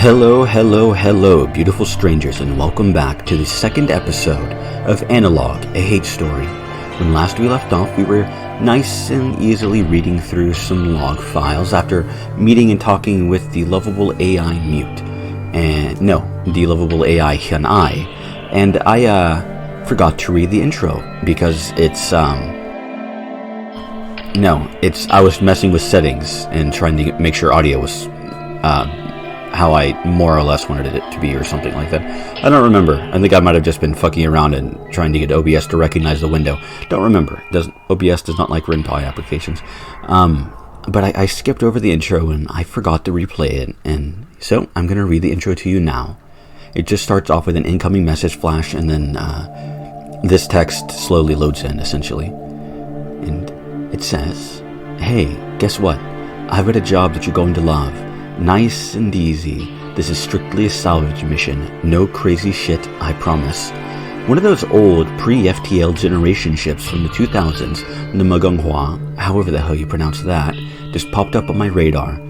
Hello, beautiful strangers, and welcome back to the second episode of Analogue, a hate story. When last we left off, we were nice and easily reading through some log files after meeting and talking with the lovable AI Mute. The lovable AI Hyunai. And I forgot to read the intro because I was messing with settings and trying to make sure audio was how I more or less wanted it to be or something like that. I don't remember. I think I might have just been fucking around and trying to get OBS to recognize the window. Don't remember. OBS does not like RenPy applications. But I skipped over the intro and I forgot to replay it, and so I'm going to read the intro to you now. It just starts off with an incoming message flash, and then this text slowly loads in, essentially. And it says, "Hey, guess what? I've got a job that you're going to love. Nice and easy. This is strictly a salvage mission. No crazy shit, I promise." One of those old pre-FTL generation ships from the 2000s, the Magonghua, however the hell you pronounce that, just popped up on my radar.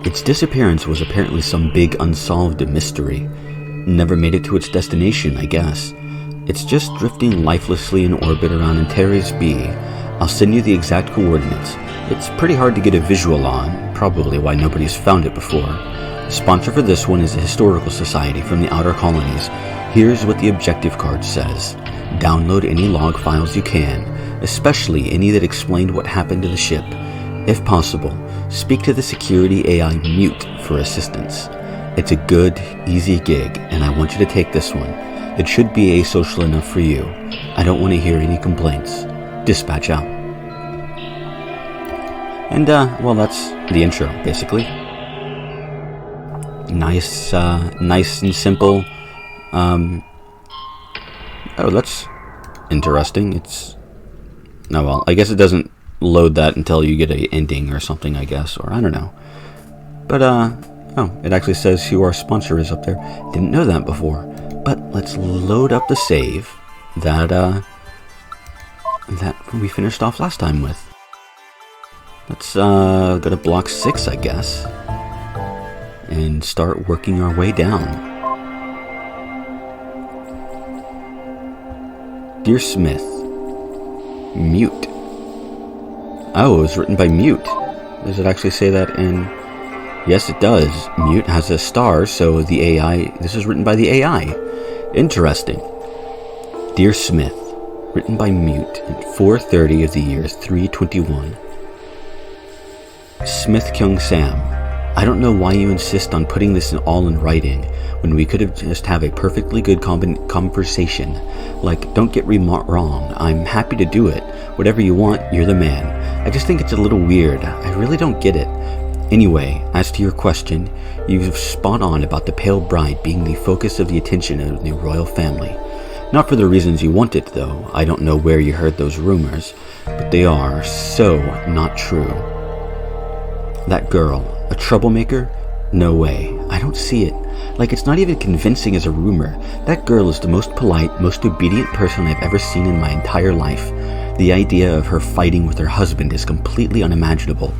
Its disappearance was apparently some big unsolved mystery. Never made it to its destination, I guess. It's just drifting lifelessly in orbit around Antares B. I'll send you the exact coordinates. It's pretty hard to get a visual on, probably why nobody's found it before. The sponsor for this one is the Historical Society from the Outer Colonies. Here's what the objective card says. Download any log files you can, especially any that explained what happened to the ship. If possible, speak to the security AI Mute for assistance. It's a good, easy gig, and I want you to take this one. It should be asocial enough for you. I don't want to hear any complaints. Dispatch out. And, that's the intro, basically. Nice and simple. That's interesting. I guess it doesn't load that until you get a ending or something, I guess, or I don't know. But, it actually says who our sponsor is up there. Didn't know that before. But let's load up the save that we finished off last time with. Let's go to block 6, I guess, and start working our way down. Dear Smith, Mute. Oh, it was written by Mute. Does it actually say that in... Yes, it does. Mute has a star, so the AI... This is written by the AI. Interesting. Dear Smith, written by Mute at 4:30 of the year 321. Smith Kyung Sam, I don't know why you insist on putting this all in writing when we could have just have a perfectly good conversation. Like, don't get me wrong, I'm happy to do it. Whatever you want, you're the man. I just think it's a little weird. I really don't get it. Anyway, as to your question, you've spot on about the pale bride being the focus of the attention of the royal family. Not for the reasons you want it, though. I don't know where you heard those rumors, but they are so not true. That girl, a troublemaker? No way. I don't see it. Like, it's not even convincing as a rumor. That girl is the most polite, most obedient person I've ever seen in my entire life. The idea of her fighting with her husband is completely unimaginable.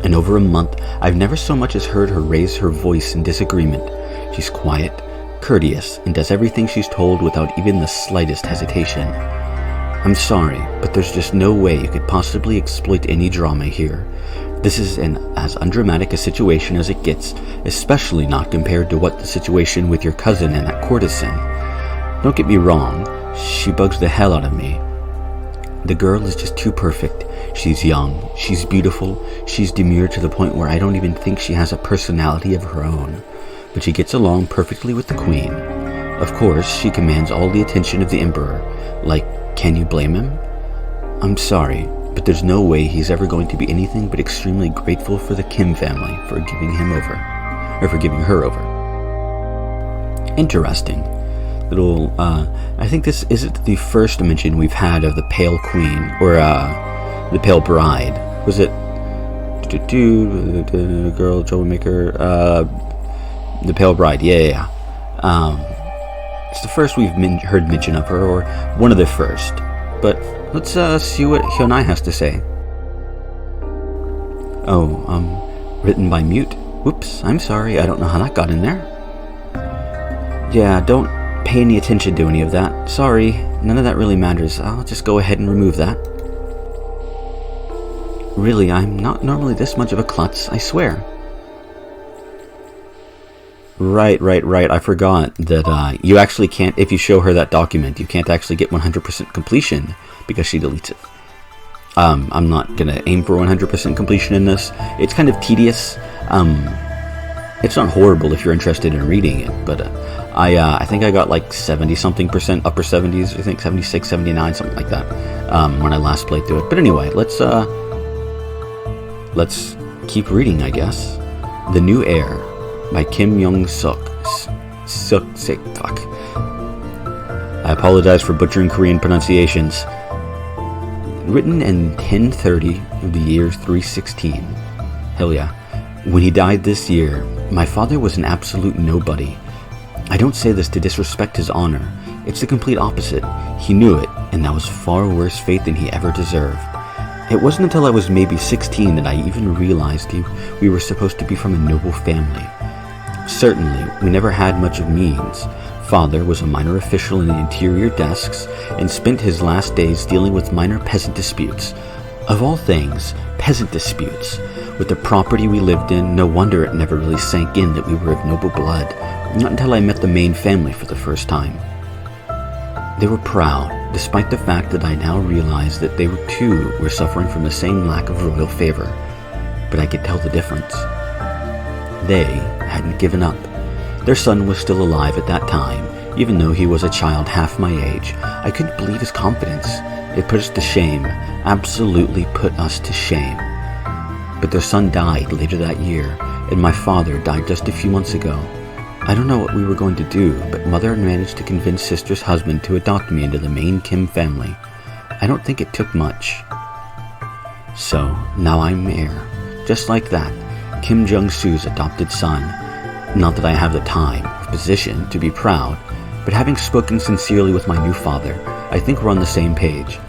In over a month, I've never so much as heard her raise her voice in disagreement. She's quiet, courteous, and does everything she's told without even the slightest hesitation. I'm sorry, but there's just no way you could possibly exploit any drama here. This is as undramatic a situation as it gets, especially not compared to what the situation with your cousin and that courtesan. Don't get me wrong, she bugs the hell out of me. The girl is just too perfect. She's young, she's beautiful, she's demure to the point where I don't even think she has a personality of her own. But she gets along perfectly with the queen. Of course, she commands all the attention of the emperor. Like, can you blame him? I'm sorry, but there's no way he's ever going to be anything but extremely grateful for the Kim family for giving her over. Interesting. Little, I think this isn't the first mention we've had of the Pale Queen, or, the Pale Bride. Was it, the girl, troublemaker, the Pale Bride, yeah. It's the first we've heard mention of her, or one of the first. But let's see what Hyunai has to say. Written by Mute. Whoops, I'm sorry, I don't know how that got in there. Yeah, don't pay any attention to any of that. Sorry, none of that really matters. I'll just go ahead and remove that. Really, I'm not normally this much of a klutz, I swear. Right. I forgot that you actually can't, if you show her that document, you can't actually get 100% completion because she deletes it. I'm not going to aim for 100% completion in this. It's kind of tedious. It's not horrible if you're interested in reading it, but I think I got like 70-something%, upper 70s, I think 76, 79, something like that, when I last played through it. But anyway, let's keep reading, I guess. The New Heir by Kim Young-suk. Fuck. I apologize for butchering Korean pronunciations. Written in 1030 of the year 316. Hell yeah. When he died this year, my father was an absolute nobody. I don't say this to disrespect his honor. It's the complete opposite. He knew it, and that was far worse fate than he ever deserved. It wasn't until I was maybe 16 that I even realized we were supposed to be from a noble family. Certainly, we never had much of means. Father was a minor official in the interior desks and spent his last days dealing with minor peasant disputes. Of all things, peasant disputes. With the property we lived in, no wonder it never really sank in that we were of noble blood, not until I met the main family for the first time. They were proud, despite the fact that I now realized that they too were suffering from the same lack of royal favor. But I could tell the difference. They hadn't given up. Their son was still alive at that time, even though he was a child half my age. I couldn't believe his confidence. It put us to shame, absolutely put us to shame. But their son died later that year, and my father died just a few months ago. I don't know what we were going to do, but Mother managed to convince Sister's husband to adopt me into the main Kim family. I don't think it took much. So, now I'm heir. Just like that, Kim Jung-soo's adopted son. Not that I have the time or position to be proud, but having spoken sincerely with my new father, I think we're on the same page.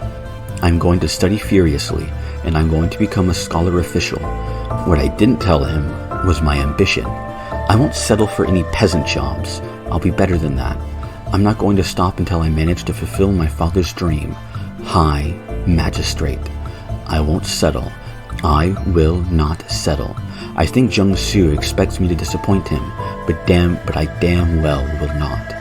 I'm going to study furiously, and I'm going to become a scholar official. What I didn't tell him was my ambition. I won't settle for any peasant jobs. I'll be better than that. I'm not going to stop until I manage to fulfill my father's dream. High Magistrate. I won't settle. I will not settle. I think Jung-soo expects me to disappoint him, but I damn well will not.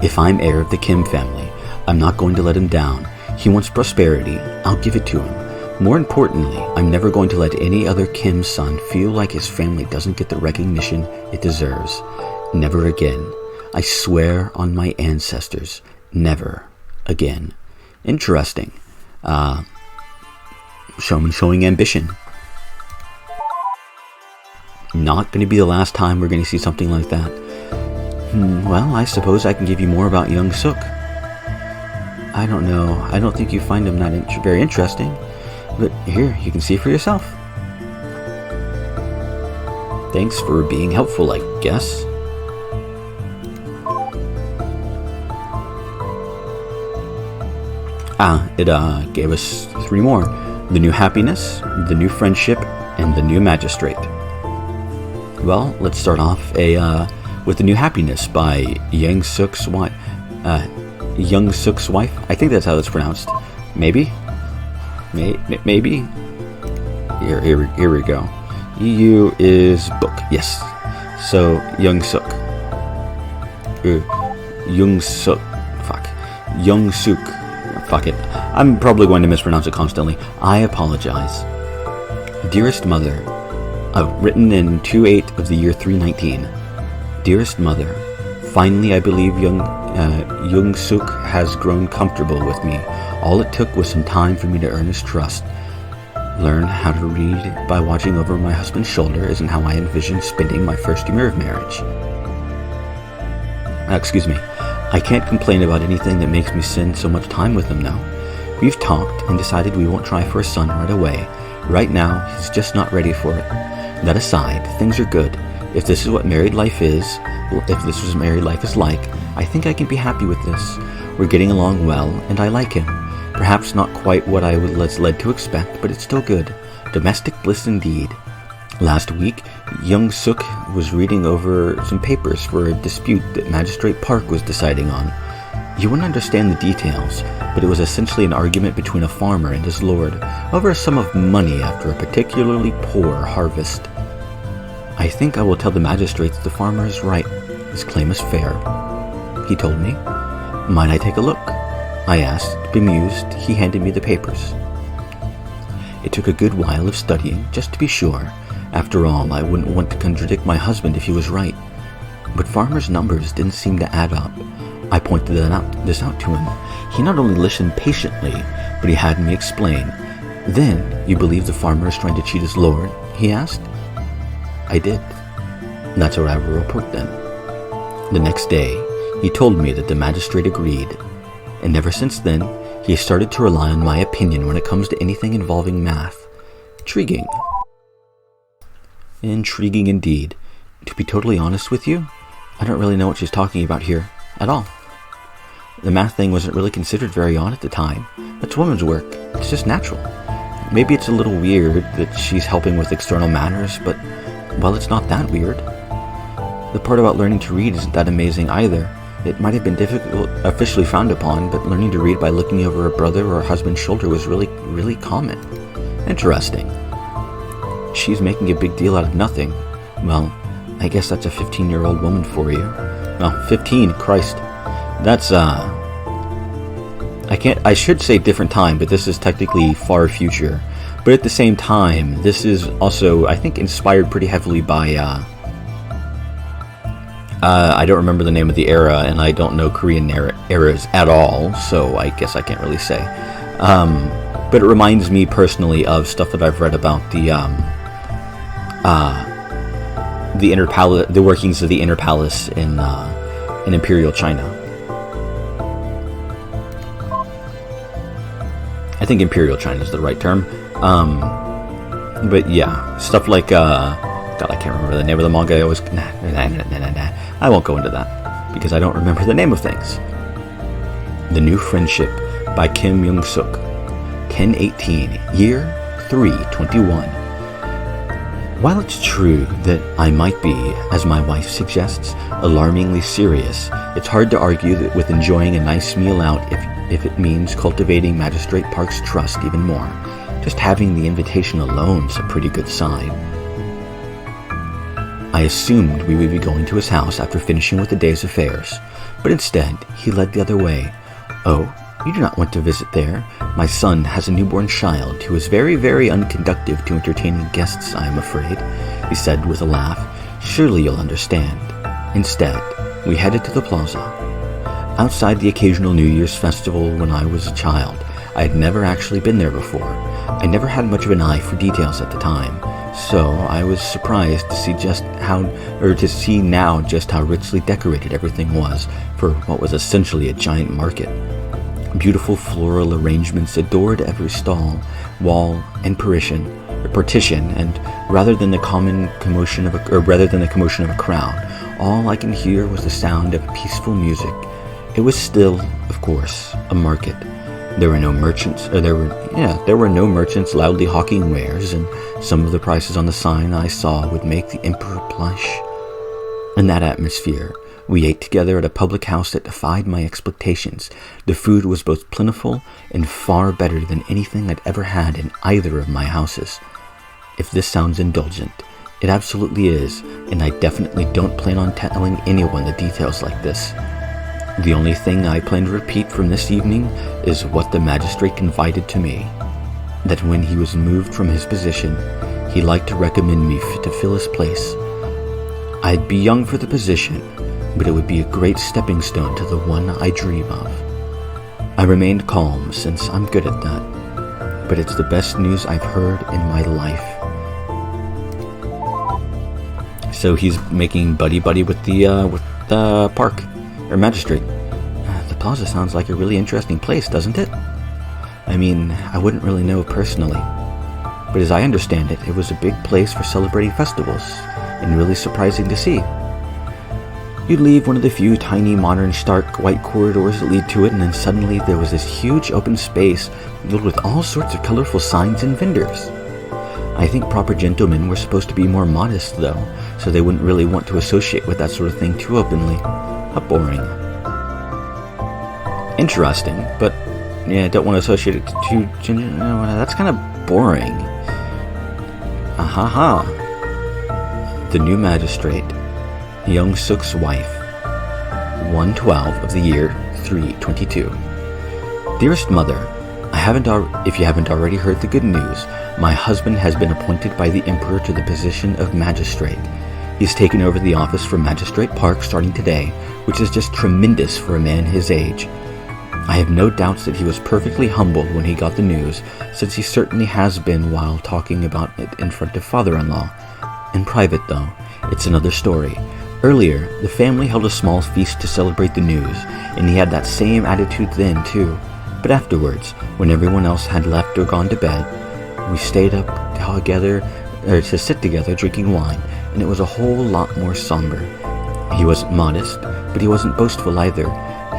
If I'm heir of the Kim family, I'm not going to let him down. He wants prosperity. I'll give it to him. More importantly, I'm never going to let any other Kim son feel like his family doesn't get the recognition it deserves. Never again. I swear on my ancestors, never again. Interesting. Showing ambition. Not going to be the last time we're going to see something like that. Well, I suppose I can give you more about Young-suk. I don't know. I don't think you find him that very interesting. But here, you can see for yourself. Thanks for being helpful, I guess. It gave us 3 more. The New Happiness, The New Friendship, and The New Magistrate. Well, let's start off with The New Happiness by Young-suk's wife. Young-suk's wife? I think that's how it's pronounced. Maybe? Maybe? Here we go. EU is book. Yes. So, Young-suk. Young-suk. Fuck. Young-suk. Fuck it. I'm probably going to mispronounce it constantly. I apologize. Dearest Mother. Written in 2/8 of the year 319. Dearest Mother. Finally, I believe Young-suk has grown comfortable with me. All it took was some time for me to earn his trust. Learn how to read by watching over my husband's shoulder isn't how I envisioned spending my first year of marriage. Excuse me. I can't complain about anything that makes me spend so much time with him now. We've talked and decided we won't try for a son right away. Right now, he's just not ready for it. That aside, things are good. If this is what married life is, like, I think I can be happy with this. We're getting along well, and I like him. Perhaps not quite what I was led to expect, but it's still good. Domestic bliss indeed. Last week, young Suk was reading over some papers for a dispute that Magistrate Park was deciding on. You wouldn't understand the details, but it was essentially an argument between a farmer and his lord over a sum of money after a particularly poor harvest. I think I will tell the magistrates the farmer is right. His claim is fair, he told me. Might I take a look? I asked. Bemused, he handed me the papers. It took a good while of studying, just to be sure. After all, I wouldn't want to contradict my husband if he was right. But Farmer's numbers didn't seem to add up. I pointed this out to him. He not only listened patiently, but he had me explain. Then, you believe the farmer is trying to cheat his lord? He asked. I did. That's what I will report then. The next day, he told me that the magistrate agreed. And ever since then, he started to rely on my opinion when it comes to anything involving math. Intriguing. Intriguing indeed. To be totally honest with you, I don't really know what she's talking about here at all. The math thing wasn't really considered very odd at the time. That's woman's work. It's just natural. Maybe it's a little weird that she's helping with external matters, but, well, it's not that weird. The part about learning to read isn't that amazing either. It might have been difficult, officially frowned upon, but learning to read by looking over a brother or a husband's shoulder was really common. Interesting. She's making a big deal out of nothing. Well, I guess that's a 15-year-old woman for you. Oh, 15, Christ. That's, I should say different time, but this is technically far future. But at the same time, this is also, I think, inspired pretty heavily by, I don't remember the name of the era, and I don't know Korean eras at all, so I guess I can't really say. But it reminds me personally of stuff that I've read about the inner palace, the workings of the inner palace in Imperial China. I think Imperial China is the right term. But yeah, stuff like God, I can't remember the name of the manga. I won't go into that because I don't remember the name of things. The New Friendship by Kim Young-suk. 10/18, year 3/21. While it's true that I might be, as my wife suggests, alarmingly serious, it's hard to argue that with enjoying a nice meal out if it means cultivating Magistrate Park's trust even more. Just having the invitation alone is a pretty good sign. I assumed we would be going to his house after finishing with the day's affairs, but instead, he led the other way. Oh, you do not want to visit there. My son has a newborn child who is very, very unconducive to entertaining guests, I am afraid, he said with a laugh. Surely you'll understand. Instead, we headed to the plaza. Outside the occasional New Year's festival when I was a child, I had never actually been there before. I never had much of an eye for details at the time, so I was surprised to see now just how richly decorated everything was for what was essentially a giant market. Beautiful floral arrangements adored every stall, wall, and partition, and rather than the commotion of a crowd, all I can hear was the sound of peaceful music. It was still, of course, a market. There were no merchants loudly hawking wares, and some of the prices on the sign I saw would make the emperor blush. In that atmosphere, we ate together at a public house that defied my expectations. The food was both plentiful and far better than anything I'd ever had in either of my houses. If this sounds indulgent, it absolutely is, and I definitely don't plan on telling anyone the details like this. The only thing I plan to repeat from this evening is what the magistrate confided to me, that when he was moved from his position, he liked to recommend me to fill his place. I'd be young for the position, but it would be a great stepping stone to the one I dream of. I remained calm, since I'm good at that, but it's the best news I've heard in my life. So he's making buddy-buddy with the park, or magistrate. The plaza sounds like a really interesting place, doesn't it? I mean, I wouldn't really know personally, but as I understand it, it was a big place for celebrating festivals, and really surprising to see. You'd leave one of the few tiny, modern, stark, white corridors that lead to it, and then suddenly there was this huge open space filled with all sorts of colorful signs and vendors. I think proper gentlemen were supposed to be more modest, though, so they wouldn't really want to associate with that sort of thing too openly. How boring. Interesting, but yeah, I don't want to associate it too... That's kind of boring. Ahaha. The new magistrate, Young Suk's wife, 1/12 of the year 322. Dearest mother, if you haven't already heard the good news, my husband has been appointed by the Emperor to the position of magistrate. He's taken over the office for Magistrate Park starting today, which is just tremendous for a man his age. I have no doubts that he was perfectly humbled when he got the news, since he certainly has been while talking about it in front of father-in-law. In private, though, it's another story. Earlier, the family held a small feast to celebrate the news, and he had that same attitude then, too. But afterwards, when everyone else had left or gone to bed, we stayed up to sit together drinking wine, and it was a whole lot more somber. He wasn't modest, but he wasn't boastful either.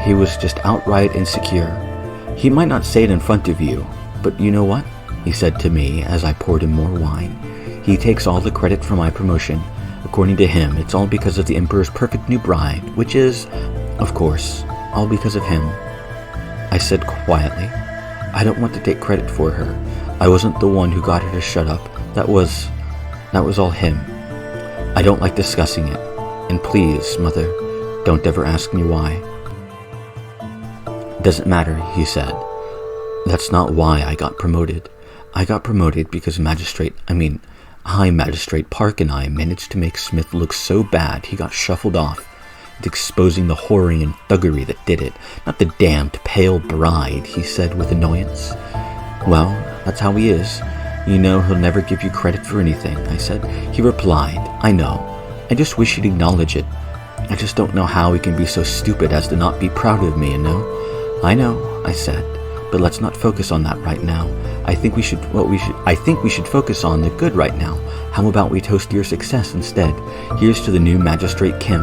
He was just outright insecure. He might not say it in front of you, but you know what? He said to me as I poured him more wine. He takes all the credit for my promotion. According to him, it's all because of the Emperor's perfect new bride, which is, of course, all because of him. I said quietly, I don't want to take credit for her. I wasn't the one who got her to shut up. That was all him. I don't like discussing it. And please, Mother, don't ever ask me why. Doesn't matter, he said. That's not why I got promoted. I got promoted because High Magistrate Park and I managed to make Smith look so bad he got shuffled off. It's exposing the whoring and thuggery that did it, not the damned pale bride, he said with annoyance. Well, that's how he is. You know he'll never give you credit for anything, I said. He replied, I know. I just wish he'd acknowledge it. I just don't know how he can be so stupid as to not be proud of me, you know? I know, I said, but let's not focus on that right now. I think we should focus on the good right now. How about we toast your success instead? Here's to the new Magistrate Kim.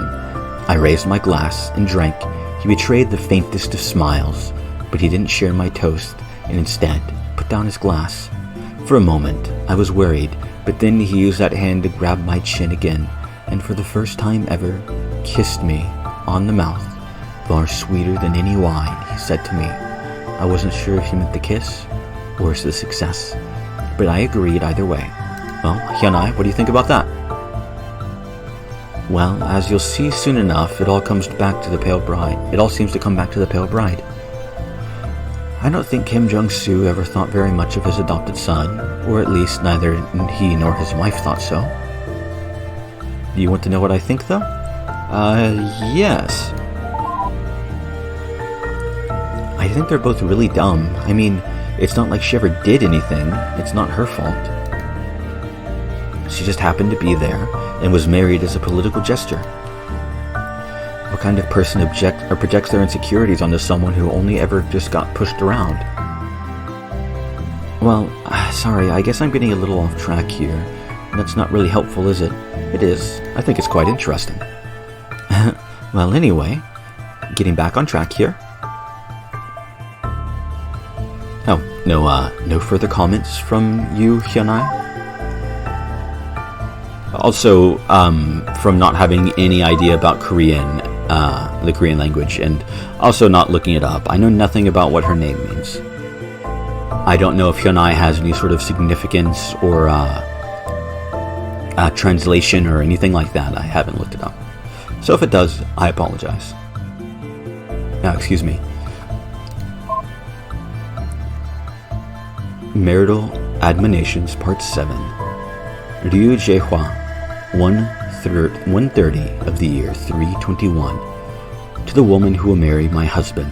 I raised my glass and drank. He betrayed the faintest of smiles, but he didn't share my toast, and instead put down his glass. For a moment, I was worried, but then he used that hand to grab my chin again, and for the first time ever, kissed me on the mouth. Far sweeter than any wine, he said to me. I wasn't sure if he meant the kiss or the success, but I agreed either way. Well, Hyunai, what do you think about that? Well, as you'll see soon enough, it all seems to come back to the Pale Bride. I don't think Kim Jong-soo ever thought very much of his adopted son, or at least neither he nor his wife thought so. Do you want to know what I think, though? Yes. I think they're both really dumb. I mean, it's not like she ever did anything. It's not her fault. She just happened to be there and was married as a political gesture. What kind of person projects their insecurities onto someone who only ever just got pushed around? Well, sorry, I guess I'm getting a little off track here. That's not really helpful, is it? It is. I think it's quite interesting. Well, anyway, getting back on track here. Oh, no further comments from you, Hyunai? Also, from not having any idea about Korean, the Korean language, and also not looking it up, I know nothing about what her name means. I don't know if Hyunai has any sort of significance or translation or anything like that. I haven't looked it up. So if it does, I apologize. Now, excuse me. Marital Admonitions Part 7. Ryu Jaehwa, 130 of the year 321. To the woman who will marry my husband.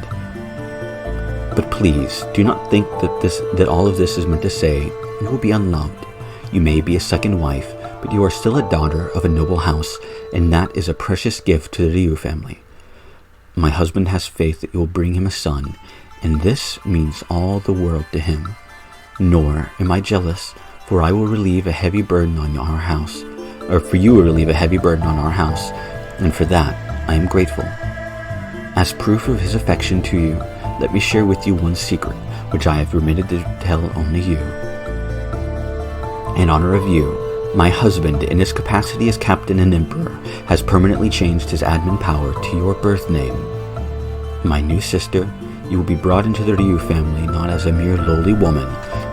But please, do not think that all of this is meant to say you will be unloved. You may be a second wife, but you are still a daughter of a noble house, and that is a precious gift to the Ryu family. My husband has faith that you will bring him a son, and this means all the world to him. Nor am I jealous, for I will relieve a heavy burden on our house, or for you will relieve a heavy burden on our house, and for that I am grateful. As proof of his affection to you, let me share with you one secret, which I have permitted to tell only you. In honor of you, my husband, in his capacity as captain and emperor, has permanently changed his admin power to your birth name. My new sister, you will be brought into the Ryu family not as a mere lowly woman,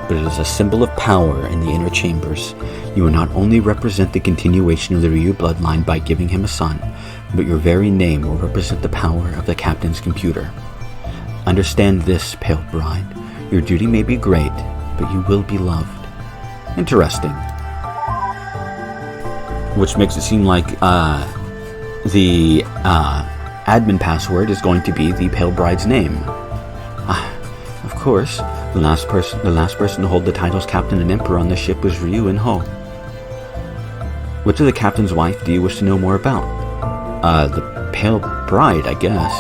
but as a symbol of power in the inner chambers. You will not only represent the continuation of the Ryu bloodline by giving him a son, but your very name will represent the power of the captain's computer. Understand this, pale bride. Your duty may be great, but you will be loved. Interesting. Which makes it seem like the admin password is going to be the pale bride's name. Of course, the last person to hold the titles captain and emperor on the ship was Ryu and Ho. Which of the captain's wife do you wish to know more about? The pale bride, I guess.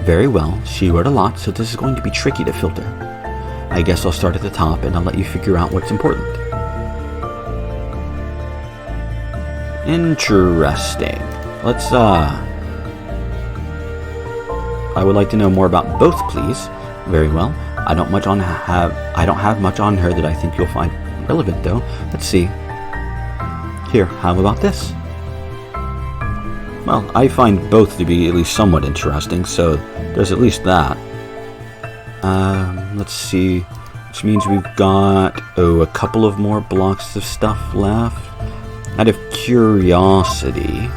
Very well, she wrote a lot, so this is going to be tricky to filter. I guess I'll start at the top and I'll let you figure out what's important. Interesting. Let's, I would like to know more about both, please. Very well. I don't have much on her that I think you'll find relevant, though. Let's see. Here, how about this? Well, I find both to be at least somewhat interesting, so there's at least that. Let's see. Which means we've got, a couple of more blocks of stuff left. Out of curiosity,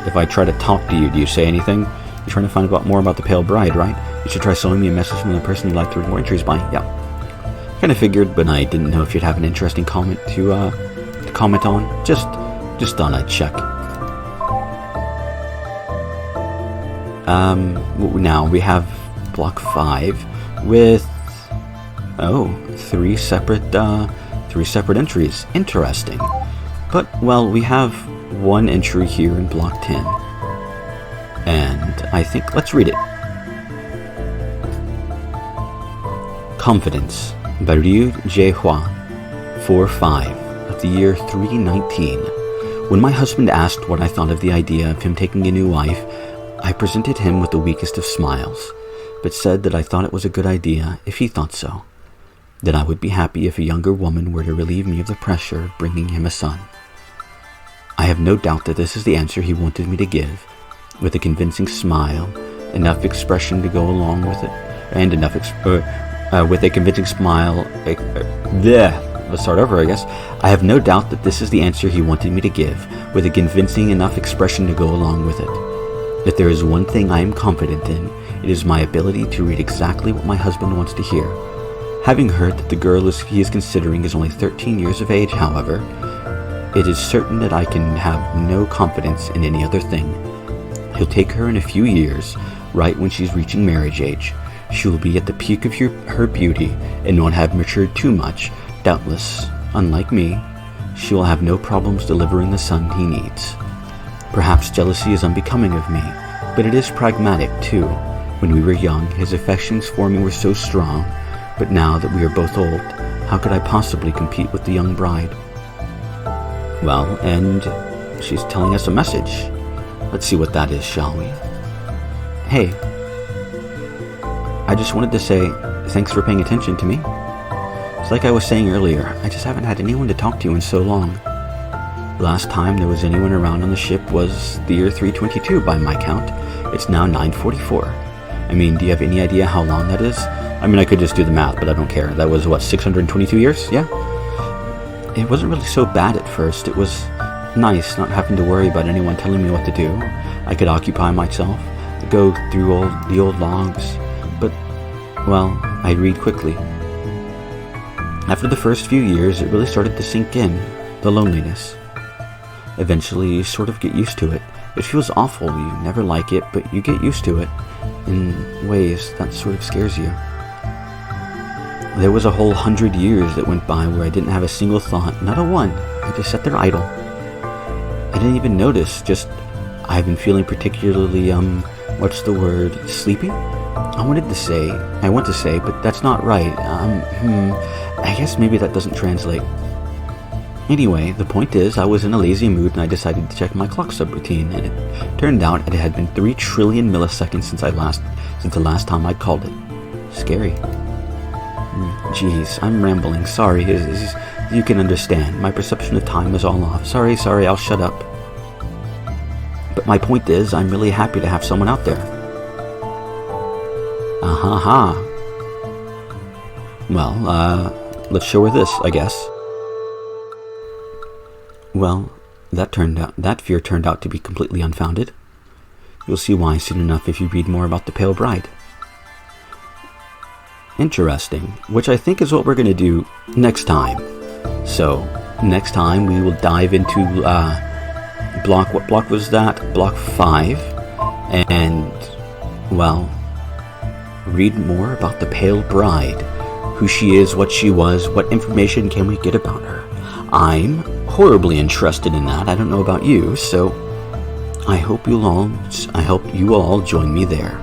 if I try to talk to you, do you say anything? You're trying to find out more about the pale bride, right? You should try sending me a message from the person you'd like to read more entries by. Yeah. Kind of figured, but I didn't know if you'd have an interesting comment to comment on. Just thought I'd check. Now we have block 5 with three separate entries. Interesting. But well, we have one entry here in block 10. And I think let's read it. Confidence by Ryu Jaehua, 4-5 of the year 319. When my husband asked what I thought of the idea of him taking a new wife, I presented him with the weakest of smiles, but said that I thought it was a good idea if he thought so, that I would be happy if a younger woman were to relieve me of the pressure of bringing him a son. I have no doubt that this is the answer he wanted me to give, with a convincing smile, enough expression to go along with it, and with a convincing smile. Let's start over, I guess. I have no doubt that this is the answer he wanted me to give, with a convincing enough expression to go along with it. If there is one thing I am confident in, it is my ability to read exactly what my husband wants to hear. Having heard that the girl he is considering is only 13 years of age, however, it is certain that I can have no confidence in any other thing. He'll take her in a few years, right when she's reaching marriage age. She will be at the peak of her beauty and won't have matured too much. Doubtless, unlike me, she will have no problems delivering the son he needs. Perhaps jealousy is unbecoming of me, but it is pragmatic too. When we were young, his affections for me were so strong, but now that we are both old, how could I possibly compete with the young bride? Well, and she's telling us a message. Let's see what that is, shall we? Hey, I just wanted to say thanks for paying attention to me. It's like I was saying earlier, I just haven't had anyone to talk to in so long. Last time there was anyone around on the ship was the year 322 by my count. It's now 944. I mean, do you have any idea how long that is? I mean, I could just do the math, but I don't care. That was, 622 years? Yeah? It wasn't really so bad at first. It was nice not having to worry about anyone telling me what to do. I could occupy myself, go through the old logs, but, well, I'd read quickly. After the first few years, it really started to sink in, the loneliness. Eventually, you sort of get used to it. It feels awful, you never like it, but you get used to it in ways that sort of scares you. There was a whole 100 years that went by where I didn't have a single thought, not a one. I just sat there idle. I didn't even notice, just I've been feeling particularly, sleepy? I want to say, but that's not right. I guess maybe that doesn't translate. Anyway, the point is, I was in a lazy mood and I decided to check my clock subroutine, and it turned out it had been 3 trillion milliseconds since the last time I called it. Scary. Jeez, I'm rambling. Sorry. You can understand. My perception of time is all off. Sorry, I'll shut up. But my point is, I'm really happy to have someone out there. Ha. Well, let's show her this, I guess. Well, that fear turned out to be completely unfounded. You'll see why soon enough if you read more about the Pale Bride. Interesting, which I think is what we're going to do next time. So, next time we will dive into what block was that? Block 5. And, well, read more about the Pale Bride. Who she is, what she was, what information can we get about her. I'm horribly interested in that. I don't know about you, so I hope you will all join me there.